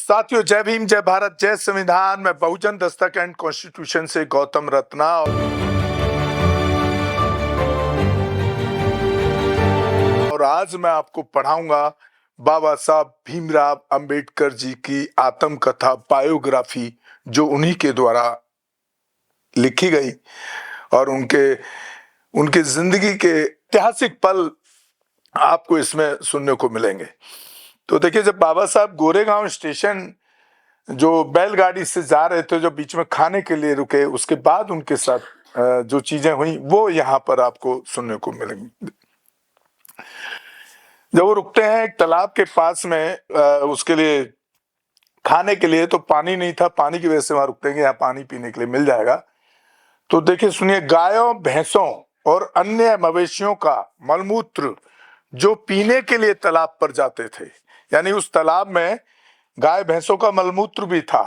साथियों, जय भीम, जय भारत, जय संविधान। मैं बहुजन दस्तक एंड कॉन्स्टिट्यूशन से गौतम रत्ना और आज मैं आपको पढ़ाऊंगा बाबा साहब भीमराव अंबेडकर जी की आत्मकथा बायोग्राफी, जो उन्हीं के द्वारा लिखी गई और उनके जिंदगी के ऐतिहासिक पल आपको इसमें सुनने को मिलेंगे। तो देखिए, जब बाबा साहब गोरेगांव स्टेशन जो बैलगाड़ी से जा रहे थे, जो बीच में खाने के लिए रुके, उसके बाद उनके साथ जो चीजें हुई वो यहाँ पर आपको सुनने को मिलेंगी। जब वो रुकते हैं एक तालाब के पास में, उसके लिए खाने के लिए, तो पानी नहीं था, पानी की वजह से वहां रुकते हैं, यहाँ पानी पीने के लिए मिल जाएगा। तो देखिए, सुनिए, गायों, भैंसों और अन्य मवेशियों का मलमूत्र जो पीने के लिए तालाब पर जाते थे, यानी उस तालाब में गाय भैंसों का मलमूत्र भी था।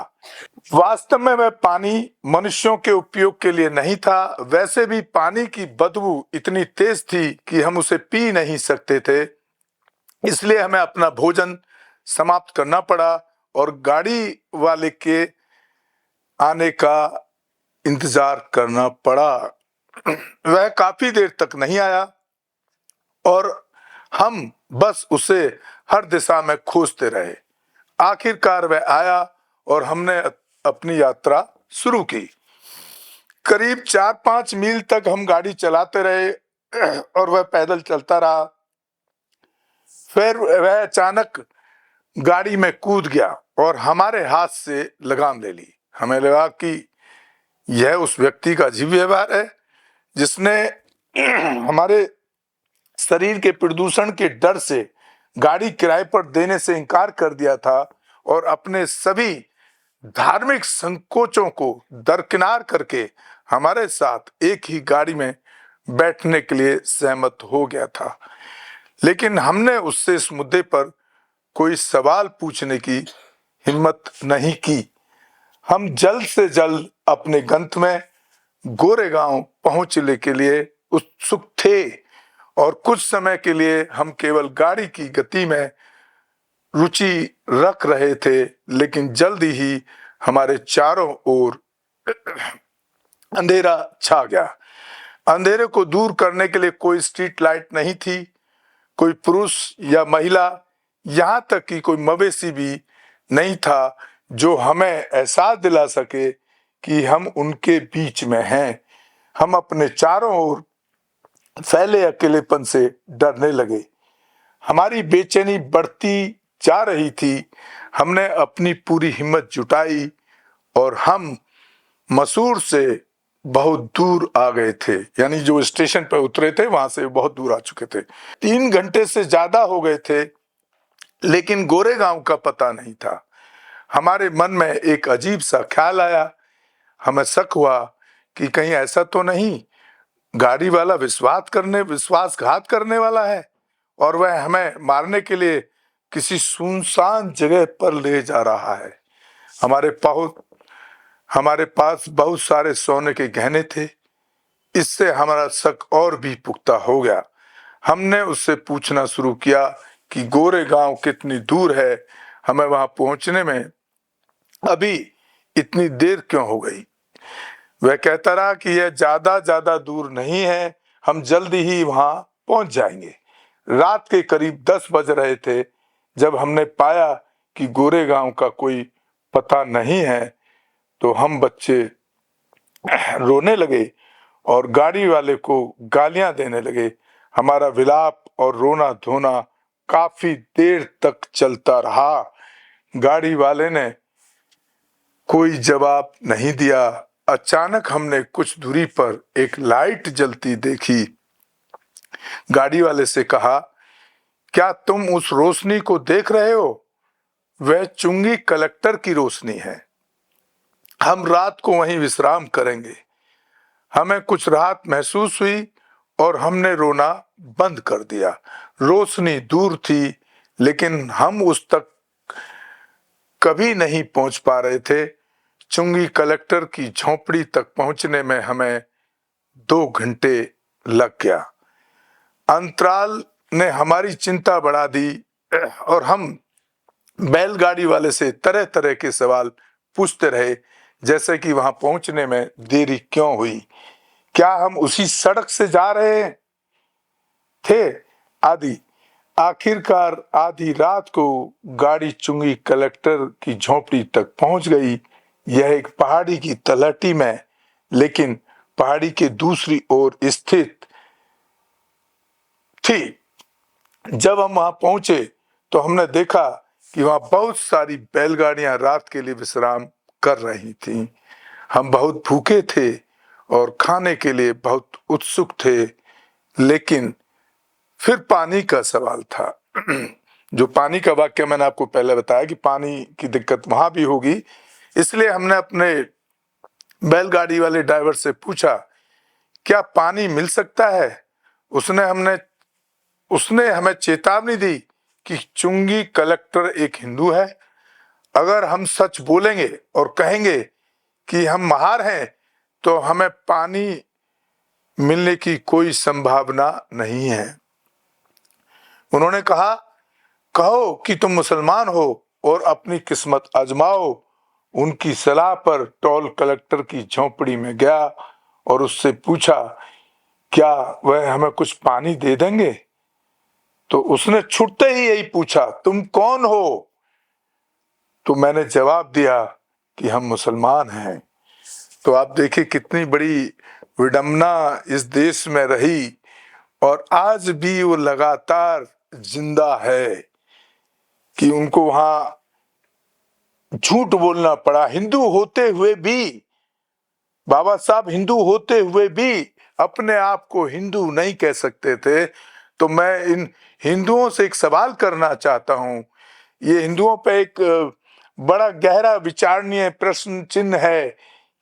वास्तव में वह पानी मनुष्यों के उपयोग के लिए नहीं था। वैसे भी पानी की बदबू इतनी तेज थी कि हम उसे पी नहीं सकते थे, इसलिए हमें अपना भोजन समाप्त करना पड़ा और गाड़ी वाले के आने का इंतजार करना पड़ा। वह काफी देर तक नहीं आया और हम बस उसे हर दिशा में खोजते रहे। आखिरकार वह आया और हमने अपनी यात्रा शुरू की। करीब 4-5 मील तक हम गाड़ी चलाते रहे और वह पैदल चलता रहा। फिर वह अचानक गाड़ी में कूद गया और हमारे हाथ से लगाम ले ली। हमें लगा कि यह उस व्यक्ति का अजीब व्यवहार है जिसने हमारे शरीर के प्रदूषण के डर से गाड़ी किराए पर देने से इनकार कर दिया था और अपने सभी धार्मिक संकोचों को दरकिनार करके हमारे साथ एक ही गाड़ी में बैठने के लिए सहमत हो गया था। लेकिन हमने उससे इस मुद्दे पर कोई सवाल पूछने की हिम्मत नहीं की। हम जल्द से जल्द अपने गंतव्य गोरेगांव पहुंचने के लिए उत्सुक थे और कुछ समय के लिए हम केवल गाड़ी की गति में रुचि रख रहे थे, लेकिन जल्दी ही हमारे चारों ओर अंधेरा छा गया। अंधेरे को दूर करने के लिए कोई स्ट्रीट लाइट नहीं थी, कोई पुरुष या महिला, यहाँ तक कि कोई मवेशी भी नहीं था जो हमें एहसास दिला सके कि हम उनके बीच में हैं। हम अपने चारों ओर फैले अकेलेपन से डरने लगे। हमारी बेचैनी बढ़ती जा रही थी। हमने अपनी पूरी हिम्मत जुटाई और हम मसूर से बहुत दूर आ गए थे, यानी जो स्टेशन पर उतरे थे वहां से बहुत दूर आ चुके थे। 3 घंटे से ज्यादा हो गए थे, लेकिन गोरेगांव का पता नहीं था। हमारे मन में एक अजीब सा ख्याल आया। हमें शक हुआ कि कहीं ऐसा तो नहीं गाड़ी वाला विश्वासघात करने वाला है और वह हमें मारने के लिए किसी सुनसान जगह पर ले जा रहा है। हमारे पास बहुत सारे सोने के गहने थे। इससे हमारा शक और भी पुख्ता हो गया। हमने उससे पूछना शुरू किया कि गोरेगांव कितनी दूर है, हमें वहां पहुंचने में अभी इतनी देर क्यों हो गई। वह कहता रहा कि यह ज्यादा दूर नहीं है, हम जल्दी ही वहां पहुंच जाएंगे। रात के करीब 10 बज रहे थे जब हमने पाया कि गोरेगांव का कोई पता नहीं है, तो हम बच्चे रोने लगे और गाड़ी वाले को गालियां देने लगे। हमारा विलाप और रोना धोना काफी देर तक चलता रहा। गाड़ी वाले ने कोई जवाब नहीं दिया। अचानक हमने कुछ दूरी पर एक लाइट जलती देखी। गाड़ी वाले से कहा, क्या तुम उस रोशनी को देख रहे हो? वह चुंगी कलेक्टर की रोशनी है। हम रात को वहीं विश्राम करेंगे। हमें कुछ राहत महसूस हुई और हमने रोना बंद कर दिया। रोशनी दूर थी, लेकिन हम उस तक कभी नहीं पहुंच पा रहे थे। चुंगी कलेक्टर की झोपड़ी तक पहुंचने में हमें 2 घंटे लग गया। अंतराल ने हमारी चिंता बढ़ा दी और हम बैलगाड़ी वाले से तरह तरह के सवाल पूछते रहे, जैसे कि वहां पहुंचने में देरी क्यों हुई, क्या हम उसी सड़क से जा रहे थे आदि। आखिरकार आधी रात को गाड़ी चुंगी कलेक्टर की झोपड़ी तक पहुंच गई। यह एक पहाड़ी की तलहटी में, लेकिन पहाड़ी के दूसरी ओर स्थित थी। जब हम वहां पहुंचे तो हमने देखा कि वहां बहुत सारी बैलगाड़ियां रात के लिए विश्राम कर रही थीं। हम बहुत भूखे थे और खाने के लिए बहुत उत्सुक थे, लेकिन फिर पानी का सवाल था। जो पानी का वाक्य मैंने आपको पहले बताया कि पानी की दिक्कत वहां भी होगी, इसलिए हमने अपने बैलगाड़ी वाले ड्राइवर से पूछा, क्या पानी मिल सकता है। उसने हमें चेतावनी दी कि चुंगी कलेक्टर एक हिंदू है। अगर हम सच बोलेंगे और कहेंगे कि हम महार हैं तो हमें पानी मिलने की कोई संभावना नहीं है। उन्होंने कहा, कहो कि तुम मुसलमान हो और अपनी किस्मत आजमाओ। उनकी सलाह पर टोल कलेक्टर की झोपड़ी में गया और उससे पूछा, क्या वह हमें कुछ पानी दे देंगे। तो उसने छुटते ही यही पूछा, तुम कौन हो। तो मैंने जवाब दिया कि हम मुसलमान हैं। तो आप देखिए कितनी बड़ी विडंबना इस देश में रही, और आज भी वो लगातार जिंदा है कि उनको वहां झूठ बोलना पड़ा। हिंदू होते हुए भी, बाबा साहब हिंदू होते हुए भी अपने आप को हिंदू नहीं कह सकते थे। तो मैं इन हिंदुओं से एक सवाल करना चाहता हूं। ये हिंदुओं पे एक बड़ा गहरा विचारणीय प्रश्न चिन्ह है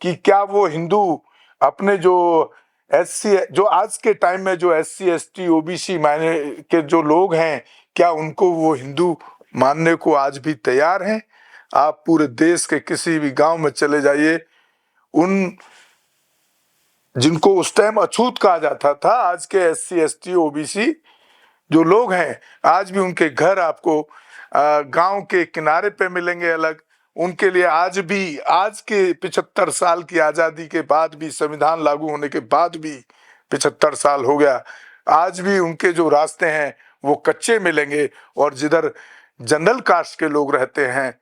कि क्या वो हिंदू अपने जो आज के टाइम में जो SC ST OBC मायने के जो लोग हैं, क्या उनको वो हिंदू मानने को आज भी तैयार हैं। आप पूरे देश के किसी भी गांव में चले जाइए, उन जिनको उस टाइम अछूत कहा जाता था, आज के SC ST OBC जो लोग हैं, आज भी उनके घर आपको गांव के किनारे पे मिलेंगे अलग। उनके लिए आज भी, आज के 75 साल की आजादी के बाद भी, संविधान लागू होने के बाद भी 75 साल हो गया, आज भी उनके जो रास्ते हैं वो कच्चे मिलेंगे। और जिधर जनरल कास्ट के लोग रहते हैं,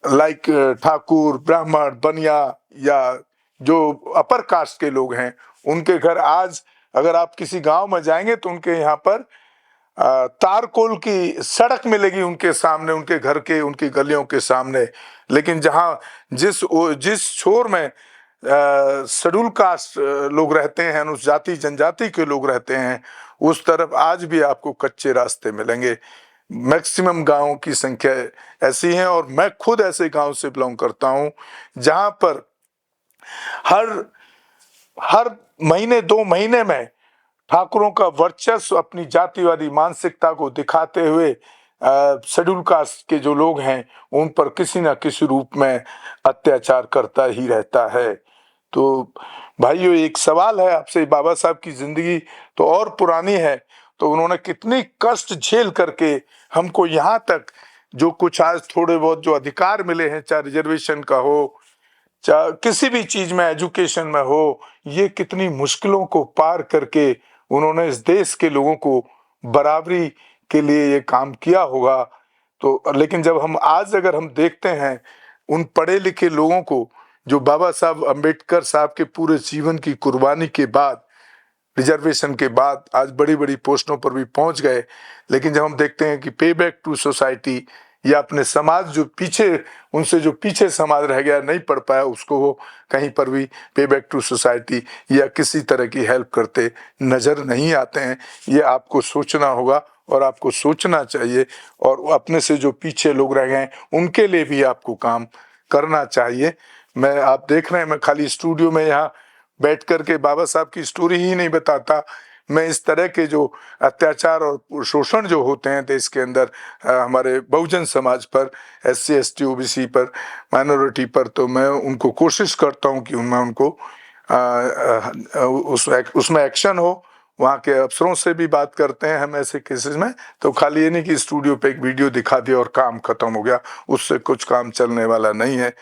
लाइक ठाकुर, ब्राह्मण, बनिया, या जो अपर कास्ट के लोग हैं, उनके घर आज अगर आप किसी गांव में जाएंगे तो उनके यहाँ पर तारकोल की सड़क मिलेगी उनके सामने, उनके घर के, उनकी गलियों के सामने। लेकिन जिस छोर में शेड्यूल कास्ट लोग रहते हैं, उस जाति जनजाति के लोग रहते हैं, उस तरफ आज भी आपको कच्चे रास्ते मिलेंगे। मैक्सिमम गांवों की संख्या ऐसी है, और मैं खुद ऐसे गांव से बिलोंग करता हूं जहां पर हर महीने 2 महीने में ठाकुरों का वर्चस्व अपनी जातिवादी मानसिकता को दिखाते हुए शेड्यूल कास्ट के जो लोग हैं उन पर किसी न किसी रूप में अत्याचार करता ही रहता है। तो भाइयों, एक सवाल है आपसे, बाबा साहब की जिंदगी तो और पुरानी है, तो उन्होंने कितनी कष्ट झेल करके हमको यहाँ तक जो कुछ आज थोड़े बहुत जो अधिकार मिले हैं, चाहे रिजर्वेशन का हो, चाहे किसी भी चीज में, एजुकेशन में हो, ये कितनी मुश्किलों को पार करके उन्होंने इस देश के लोगों को बराबरी के लिए ये काम किया होगा। तो लेकिन जब हम आज अगर हम देखते हैं उन पढ़े लिखे लोगों को जो बाबा साहब अम्बेडकर साहब के पूरे जीवन की कुर्बानी के बाद, रिजर्वेशन के बाद आज बड़ी बड़ी पोस्टों पर भी पहुंच गए, लेकिन जब हम देखते हैं कि पे बैक टू सोसाइटी या अपने समाज जो पीछे, उनसे जो पीछे समाज रह गया, नहीं पढ़ पाया, उसको वो कहीं पर भी पे बैक टू सोसाइटी या किसी तरह की हेल्प करते नजर नहीं आते हैं। ये आपको सोचना होगा और आपको सोचना चाहिए, और अपने से जो पीछे लोग रह गए उनके लिए भी आपको काम करना चाहिए। आप देख रहे हैं, मैं खाली स्टूडियो में यहाँ बैठ करके बाबा साहब की स्टोरी ही नहीं बताता, मैं इस तरह के जो अत्याचार और शोषण जो होते हैं देश के अंदर हमारे बहुजन समाज पर, SC ST OBC पर, माइनॉरिटी पर, तो मैं उनको कोशिश करता हूं कि मैं उनको उसमें एक्शन हो वहाँ के अफसरों से भी बात करते हैं हम ऐसे केसेस में। तो खाली ये नहीं कि स्टूडियो पे एक वीडियो दिखा दिया और काम खत्म हो गया, उससे कुछ काम चलने वाला नहीं है।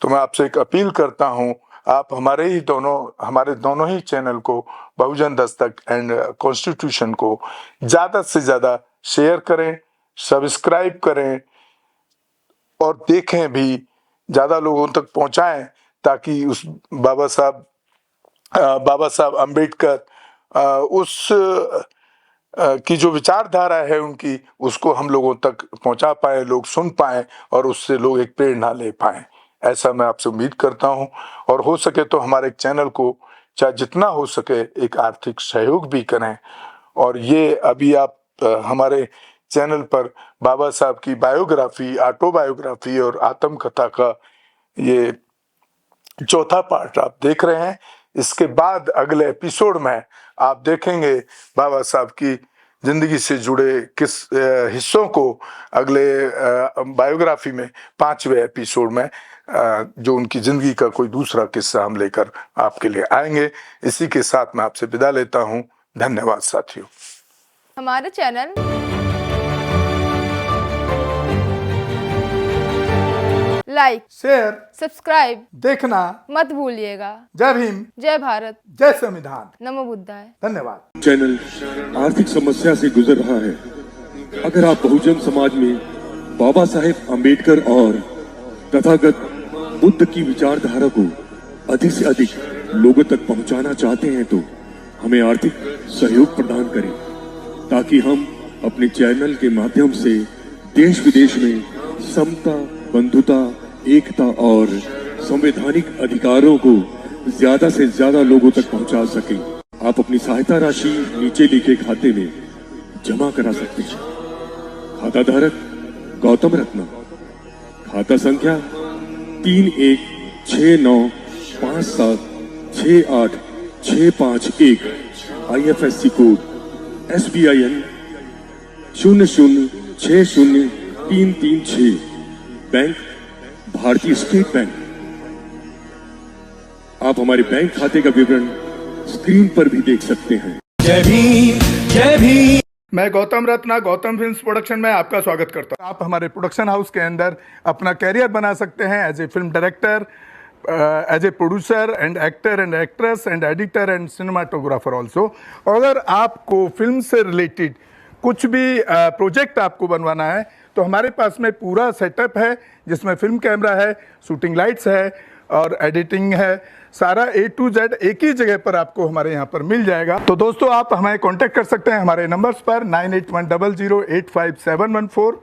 तो मैं आपसे एक अपील करता हूँ, आप हमारे दोनों ही चैनल को, बहुजन दस्तक एंड कॉन्स्टिट्यूशन को ज़्यादा से ज़्यादा शेयर करें, सब्सक्राइब करें और देखें भी, ज़्यादा लोगों तक पहुँचाएं, ताकि उस बाबा साहब अम्बेडकर उस की जो विचारधारा है उनकी, उसको हम लोगों तक पहुंचा पाए, लोग सुन पाए और उससे लोग एक प्रेरणा ले पाए। ऐसा मैं आपसे उम्मीद करता हूं। और हो सके तो हमारे चैनल को चाहे जितना हो सके एक आर्थिक सहयोग भी करें। और ये अभी आप हमारे चैनल पर बाबा साहब की बायोग्राफी, ऑटोबायोग्राफी और आत्मकथा का ये चौथा पार्ट आप देख रहे हैं। इसके बाद अगले एपिसोड में आप देखेंगे बाबा साहब की जिंदगी से जुड़े किस हिस्सों को अगले बायोग्राफी में 5वें एपिसोड में, जो उनकी जिंदगी का कोई दूसरा किस्सा हम लेकर आपके लिए आएंगे। इसी के साथ मैं आपसे विदा लेता हूं। धन्यवाद साथियों। हमारे चैनल लाइक, शेयर, सब्सक्राइब देखना मत भूलिएगा। जय भीम, जय भारत, जय संविधान। नमो बुद्धाय। धन्यवाद। चैनल आर्थिक समस्या से गुजर रहा है। अगर आप बहुजन समाज में बाबा साहेब अम्बेडकर और तथागत बुद्ध की विचारधारा को अधिक से अधिक लोगों तक पहुंचाना चाहते हैं तो हमें आर्थिक सहयोग प्रदान करें, ताकि हम अपने चैनल के माध्यम से देश विदेश में समता, बंधुता, एकता और संवैधानिक अधिकारों को ज्यादा से ज्यादा लोगों तक पहुंचा सकें। आप अपनी सहायता राशि नीचे लिखे खाते में जमा करा सकते हैं। खाता धारक गौतम रत्ना, खाता संख्या 3169576865 IFSC कोड SBIN 0060336, बैंक भारतीय स्टेट बैंक। आप हमारे बैंक खाते का विवरण स्क्रीन पर भी देख सकते हैं। जय भीम, जय भीम। मैं गौतम रत्ना गौतम फिल्म्स प्रोडक्शन में आपका स्वागत करता हूं। आप हमारे प्रोडक्शन हाउस के अंदर अपना कैरियर बना सकते हैं as a film director, as a producer and actor and actress and editor and cinematographer also. अगर आपको फिल्म से रिलेटेड कुछ भी प्रोजेक्ट आपको बनवाना है तो हमारे पास में पूरा सेटअप है, जिसमें फिल्म कैमरा है, शूटिंग लाइट्स है और एडिटिंग है। सारा A to Z एक ही जगह पर आपको हमारे यहाँ पर मिल जाएगा। तो दोस्तों, आप हमें कांटेक्ट कर सकते हैं हमारे नंबर्स पर 9810085714